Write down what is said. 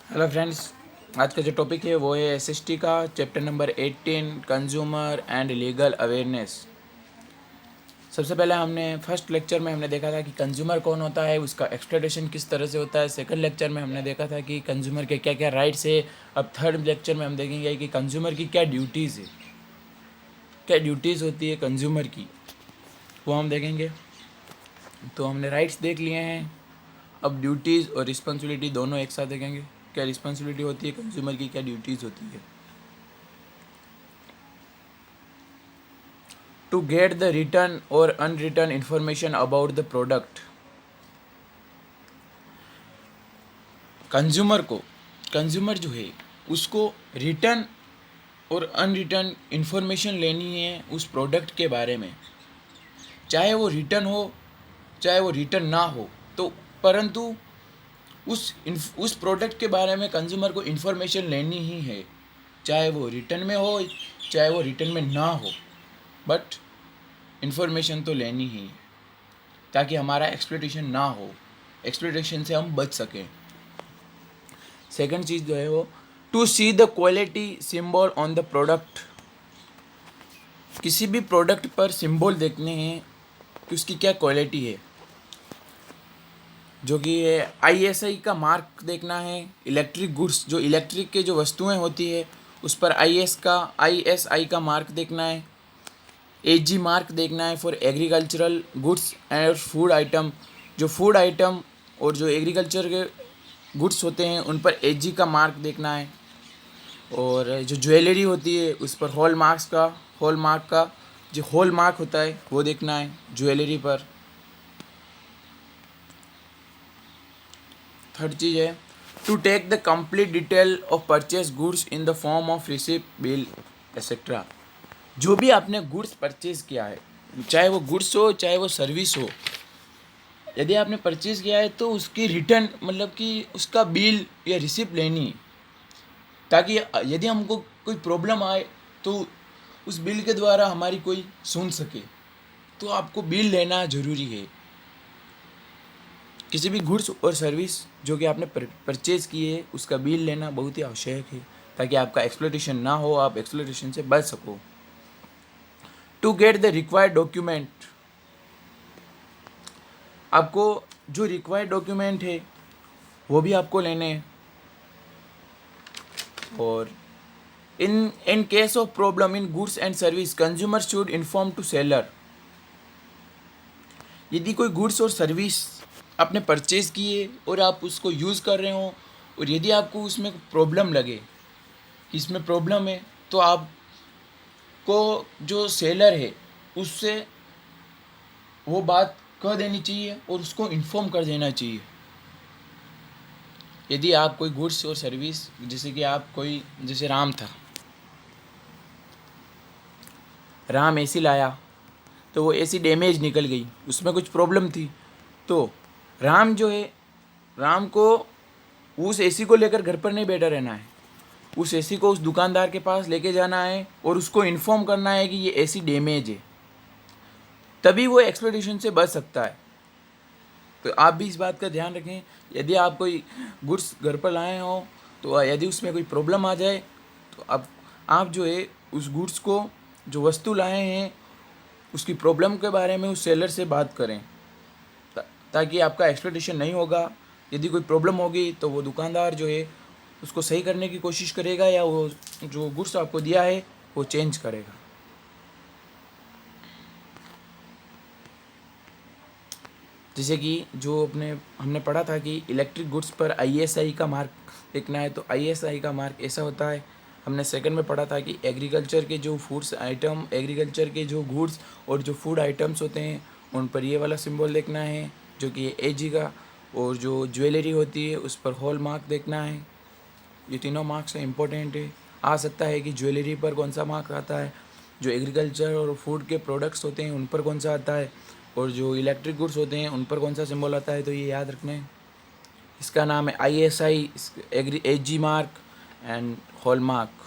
Hello friends, आज का जो टॉपिक है वो है एसएसटी का chapter number 18 consumer and legal awareness. सबसे पहले हमने फर्स्ट लेक्चर में हमने देखा था कि कंज्यूमर कौन होता है, उसका एक्सप्लॉयटेशन किस तरह से होता है। सेकंड लेक्चर में हमने देखा था कि कंज्यूमर के क्या क्या राइट्स है। अब थर्ड लेक्चर में हम देखेंगे कि कंज्यूमर की क्या ड्यूटीज़ है, क्या ड्यूटीज़ होती है कंज्यूमर की, वो हम देखेंगे। तो हमने राइट्स देख लिए हैं, अब ड्यूटीज़ और रिस्पॉन्सिबिलिटी दोनों एक साथ देखेंगे। क्या रिस्पॉन्सिबिलिटी होती है कंज्यूमर की, क्या ड्यूटीज़ होती है। टू गेट द रिटर्न और unreturned information about the product. Consumer जो है उसको रिटर्न और अनरिटर्न इंफॉर्मेशन लेनी है उस प्रोडक्ट के बारे में, चाहे वो रिटर्न हो चाहे वो रिटर्न ना हो। तो परंतु उस प्रोडक्ट के बारे में कंज्यूमर को इन्फॉर्मेशन लेनी ही है, चाहे वो रिटर्न में हो चाहे वो रिटर्न में ना हो, बट इन्फॉर्मेशन तो लेनी ही है ताकि हमारा एक्सप्लॉयटेशन ना हो, एक्सप्लॉयटेशन से हम बच सकें। सेकंड चीज़ जो है वो to see the quality symbol on the product. किसी भी प्रोडक्ट पर सिंबल देखने हैं कि उसकी क्या क्वालिटी है, जो कि है आईएसआई का मार्क देखना है। इलेक्ट्रिक गुड्स, जो इलेक्ट्रिक के जो वस्तुएं होती है उस पर आईएसआई का मार्क देखना है। एजी मार्क देखना है for agricultural goods and food item. जो फूड आइटम और जो एग्रीकल्चर के गुड्स होते हैं उन पर एजी का मार्क देखना है। और जो ज्वेलरी होती है उस पर हॉलमार्क का जो हॉलमार्क होता है वो देखना है ज्वेलरी पर। थर्ड चीज़ है to take the complete detail of purchase goods in the form of receipt, bill etcetera. जो भी आपने गुड्स परचेज किया है, चाहे वो गुड्स हो चाहे वो सर्विस हो, यदि आपने परचेज किया है तो उसकी रिटर्न मतलब कि उसका बिल या रिसिप्ट लेनी है, ताकि यदि हमको कोई प्रॉब्लम आए तो उस बिल के द्वारा हमारी कोई सुन सके। तो आपको बिल लेना ज़रूरी है। किसी भी गुड्स और सर्विस जो कि आपने परचेज की है उसका बिल लेना बहुत ही आवश्यक है ताकि आपका एक्सप्लॉयटेशन ना हो, आप एक्सप्लॉयटेशन से बच सको। To get the required document. आपको जो रिक्वायर्ड डॉक्यूमेंट है वो भी आपको लेने हैं। और in case of problem in goods and service consumer should inform to seller. यदि कोई गुड्स और सर्विस आपने परचेज किए और आप उसको यूज़ कर रहे हो और यदि आपको उसमें प्रॉब्लम लगे कि इसमें प्रॉब्लम है, तो आपको जो सेलर है उससे वो बात कह देनी चाहिए और उसको इन्फॉर्म कर देना चाहिए। यदि आप कोई गुड्स और सर्विस, जैसे कि आप कोई, जैसे राम एसी लाया तो वो एसी डैमेज निकल गई, उसमें कुछ प्रॉब्लम थी, तो राम को उस एसी को लेकर घर पर नहीं बैठा रहना है, उस एसी को उस दुकानदार के पास लेके जाना है और उसको इन्फॉर्म करना है कि ये एसी डैमेज है, तभी वो एक्सप्लॉयटेशन से बच सकता है। तो आप भी इस बात का ध्यान रखें। यदि आप कोई गुड्स घर पर लाए हो तो यदि उसमें कोई प्रॉब्लम आ जाए तो आप जो है उस गुड्स को, जो वस्तु लाए हैं, उसकी प्रॉब्लम के बारे में उस सेलर से बात करें ताकि आपका एक्सप्लॉयटेशन नहीं होगा। यदि कोई प्रॉब्लम होगी तो वो दुकानदार जो है उसको सही करने की कोशिश करेगा या वो जो गुड्स आपको दिया है वो चेंज करेगा। जैसे कि जो हमने पढ़ा था कि इलेक्ट्रिक गुड्स पर आईएसआई का मार्क देखना है, तो आईएसआई का मार्क ऐसा होता है। हमने सेकंड में पढ़ा था कि एग्रीकल्चर के जो फूड्स आइटम, एग्रीकल्चर के जो गुड्स और जो फूड आइटम्स होते हैं उन पर ये वाला सिंबल देखना है जो कि एजी का, और जो ज्वेलरी होती है उस पर हॉल मार्क देखना है। ये तीनों मार्क्स इम्पोर्टेंट है। आ सकता है कि ज्वेलरी पर कौन सा मार्क आता है, जो एग्रीकल्चर और फूड के प्रोडक्ट्स होते हैं उन पर कौन सा आता है, और जो इलेक्ट्रिक गुड्स होते हैं उन पर कौन सा सिंबल आता है। तो ये याद रखना है। इसका नाम है ISI, AG mark and hall mark.